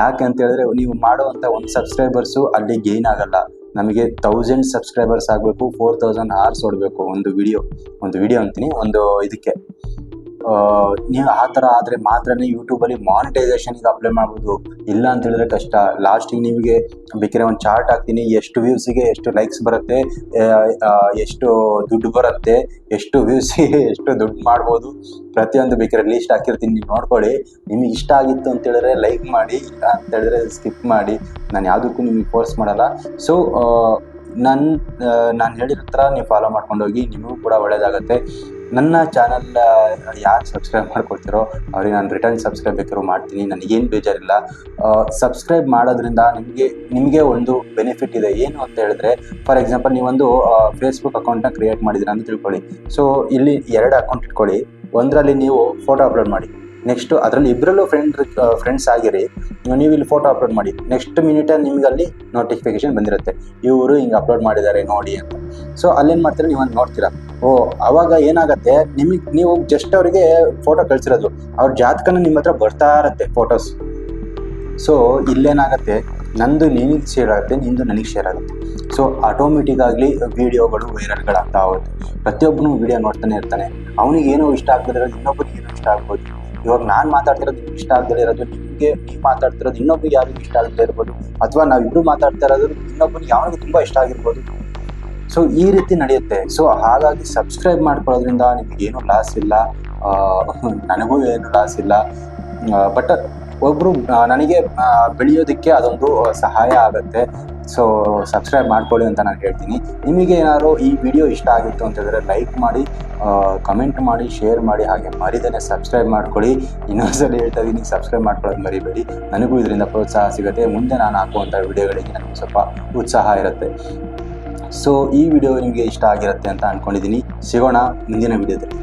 ಯಾಕೆ ಅಂತ ಹೇಳಿದ್ರೆ, ನೀವು ಮಾಡುವಂಥ ಒಂದು ಸಬ್ಸ್ಕ್ರೈಬರ್ಸು ಅಲ್ಲಿ ಗೇನ್ ಆಗಲ್ಲ. ನಮಗೆ 1000 ಸಬ್ಸ್ಕ್ರೈಬರ್ಸ್ ಆಗಬೇಕು, 4000 hours ಓಡಬೇಕು ಒಂದು ವಿಡಿಯೋ ಅಂತೀನಿ, ಒಂದು ಇದಕ್ಕೆ. ನೀವು ಆ ಥರ ಆದರೆ ಮಾತ್ರ ಯೂಟ್ಯೂಬಲ್ಲಿ ಮಾನಿಟೈಸೇಷನ್ಗೆ ಅಪ್ಲೈ ಮಾಡ್ಬೋದು. ಇಲ್ಲ ಅಂತ ಹೇಳಿದ್ರೆ ಕಷ್ಟ. ಲಾಸ್ಟಿಗೆ ನಿಮಗೆ ಬೇಕಾದ್ರೆ ಒಂದು ಚಾರ್ಟ್ ಹಾಕ್ತೀನಿ, ಎಷ್ಟು ವ್ಯೂಸಿಗೆ ಎಷ್ಟು ಲೈಕ್ಸ್ ಬರುತ್ತೆ, ಎಷ್ಟು ದುಡ್ಡು ಬರುತ್ತೆ, ಎಷ್ಟು ವ್ಯೂಸಿಗೆ ಎಷ್ಟು ದುಡ್ಡು ಮಾಡ್ಬೋದು, ಪ್ರತಿಯೊಂದು ಬೇಕಾದ್ರೆ ಲೀಸ್ಟ್ ಹಾಕಿರ್ತೀನಿ, ನೀವು ನೋಡ್ಕೊಳ್ಳಿ. ನಿಮಗೆ ಇಷ್ಟ ಆಗಿತ್ತು ಅಂತ ಹೇಳಿದ್ರೆ ಲೈಕ್ ಮಾಡಿ, ಇಲ್ಲ ಅಂತ ಹೇಳಿದ್ರೆ ಸ್ಕಿಪ್ ಮಾಡಿ. ನಾನು ಯಾವುದಕ್ಕೂ ನಿಮಗೆ ಫೋರ್ಸ್ ಮಾಡಲ್ಲ. ಸೊ ನಾನು ಹೇಳಿರೋ ಥರ ನೀವು ಫಾಲೋ ಮಾಡ್ಕೊಂಡು ಹೋಗಿ, ನಿಮಗೂ ಕೂಡ ಒಳ್ಳೆಯದಾಗುತ್ತೆ. ನನ್ನ ಚಾನಲ್ ಯಾರು ಸಬ್ಸ್ಕ್ರೈಬ್ ಮಾಡ್ಕೊಳ್ತೀರೋ ಅವ್ರಿಗೆ ನಾನು ರಿಟರ್ನ್ ಸಬ್ಸ್ಕ್ರೈಬ್ ಬೇಕಾದ್ರೂ ಮಾಡ್ತೀನಿ, ನನಗೇನು ಬೇಜಾರಿಲ್ಲ. ಸಬ್ಸ್ಕ್ರೈಬ್ ಮಾಡೋದ್ರಿಂದ ನಿಮಗೆ ಒಂದು ಬೆನಿಫಿಟ್ ಇದೆ. ಏನು ಅಂತ ಹೇಳಿದ್ರೆ, ಫಾರ್ ಎಕ್ಸಾಂಪಲ್ ನೀವೊಂದು ಫೇಸ್ಬುಕ್ ಅಕೌಂಟ್ನ ಕ್ರಿಯೇಟ್ ಮಾಡಿದ್ದೀರಾ ಅಂತ ತಿಳ್ಕೊಳ್ಳಿ. ಸೊ ಇಲ್ಲಿ 2 ಅಕೌಂಟ್ ಇಟ್ಕೊಳ್ಳಿ. ಒಂದರಲ್ಲಿ ನೀವು ಫೋಟೋ ಅಪ್ಲೋಡ್ ಮಾಡಿ, ನೆಕ್ಸ್ಟು ಅದರಲ್ಲಿ ಇಬ್ಬರಲ್ಲೂ ಫ್ರೆಂಡ್ಸ್ ಆಗಿರಿ, ನೀವು ಇಲ್ಲಿ ಫೋಟೋ ಅಪ್ಲೋಡ್ ಮಾಡಿ. ನೆಕ್ಸ್ಟ್ ಮಿನಿಟಲ್ಲಿ ನಿಮ್ಗೆ ಅಲ್ಲಿ ನೋಟಿಫಿಕೇಶನ್ ಬಂದಿರುತ್ತೆ, ಇವರು ಹಿಂಗೆ ಅಪ್ಲೋಡ್ ಮಾಡಿದ್ದಾರೆ ನೋಡಿ ಅಂತ. ಸೊ ಅಲ್ಲೇನು ಮಾಡ್ತೀರಾ, ನೀವು ಅಲ್ಲಿ ನೋಡ್ತೀರಾ. ಆವಾಗ ಏನಾಗುತ್ತೆ, ನೀವು ಜಸ್ಟ್ ಅವರಿಗೆ ಫೋಟೋ ಕಳಿಸಿರೋದು, ಅವ್ರ ಜಾತಕನ ನಿಮ್ಮ ಹತ್ರ ಬರ್ತಾ ಇರುತ್ತೆ ಫೋಟೋಸ್. ಸೊ ಇಲ್ಲೇನಾಗುತ್ತೆ, ನಂದು ನಿನಗೆ ಶೇರ್ ಆಗುತ್ತೆ, ನಿಂದು ನನಗೆ ಶೇರ್ ಆಗುತ್ತೆ. ಸೊ ಆಟೋಮೆಟಿಕ್ಕಾಗಲಿ ವೀಡಿಯೋಗಳು ವೈರಲ್ಗಳಾಗ್ತಾ ಹೋಗುತ್ತೆ. ಪ್ರತಿಯೊಬ್ಬನು ವೀಡಿಯೋ ನೋಡ್ತಾನೆ ಇರ್ತಾನೆ, ಅವನಿಗೆ ಏನೋ ಇಷ್ಟ ಆಗ್ತಿರೋದು ಇನ್ನೊಬ್ಬರಿಗೆ ಏನೋ ಇಷ್ಟ ಆಗ್ಬೋದು. ಇವಾಗ ನಾನು ಮಾತಾಡ್ತಿರೋದು ನಿಮ್ಗೆ ಇಷ್ಟ ಆಗದೇ ಇರೋದು, ನೀವು ಮಾತಾಡ್ತಿರೋದು ಇನ್ನೊಬ್ರಿಗೆ ಯಾರಿಗೂ ಇಷ್ಟ ಆಗದೇ ಇರ್ಬೋದು. ಅಥವಾ ನಾವಿಬ್ಬರು ಮಾತಾಡ್ತಾ ಇರೋದು ಇನ್ನೊಬ್ಬನಿಗೆ ಯಾವನಿಗೆ ತುಂಬ ಇಷ್ಟ ಆಗಿರ್ಬೋದು. ಸೊ ಈ ರೀತಿ ನಡೆಯುತ್ತೆ. ಸೊ ಹಾಗಾಗಿ ಸಬ್ಸ್ಕ್ರೈಬ್ ಮಾಡ್ಕೊಳ್ಳೋದ್ರಿಂದ ನಿಮಗೇನು ಲಾಸ್ ಇಲ್ಲ, ನನಗೂ ಏನು ಲಾಸ್ ಇಲ್ಲ. ಬಟ್ ಒಬ್ಬರು ನನಗೆ ಬೆಳೆಯೋದಕ್ಕೆ ಅದೊಂದು ಸಹಾಯ ಆಗುತ್ತೆ. ಸೊ ಸಬ್ಸ್ಕ್ರೈಬ್ ಮಾಡ್ಕೊಳ್ಳಿ ಅಂತ ನಾನು ಹೇಳ್ತೀನಿ. ನಿಮಗೆ ಏನಾದ್ರು ಈ ವಿಡಿಯೋ ಇಷ್ಟ ಆಗಿತ್ತು ಅಂತಂದರೆ ಲೈಕ್ ಮಾಡಿ, ಕಮೆಂಟ್ ಮಾಡಿ, ಶೇರ್ ಮಾಡಿ, ಹಾಗೆ ಮರಿದೇನೆ ಸಬ್ಸ್ಕ್ರೈಬ್ ಮಾಡ್ಕೊಳ್ಳಿ. ಇನ್ನೊಂದ್ಸಲ ಹೇಳ್ತಾ ಇದ್ದೀನಿ, ಸಬ್ಸ್ಕ್ರೈಬ್ ಮಾಡ್ಕೊಳ್ಳೋದು ಮರಿಬೇಡಿ. ನನಗೂ ಇದರಿಂದ ಪ್ರೋತ್ಸಾಹ ಸಿಗುತ್ತೆ, ಮುಂದೆ ನಾನು ಹಾಕುವಂಥ ವಿಡಿಯೋಗಳಿಗೆ ನನಗೆ ಸ್ವಲ್ಪ ಉತ್ಸಾಹ ಇರುತ್ತೆ. ಸೊ ಈ ವಿಡಿಯೋ ನಿಮಗೆ ಇಷ್ಟ ಆಗಿರುತ್ತೆ ಅಂತ ಅಂದ್ಕೊಂಡಿದ್ದೀನಿ. ಸಿಗೋಣ ಮುಂದಿನ ವಿಡಿಯೋದಲ್ಲಿ.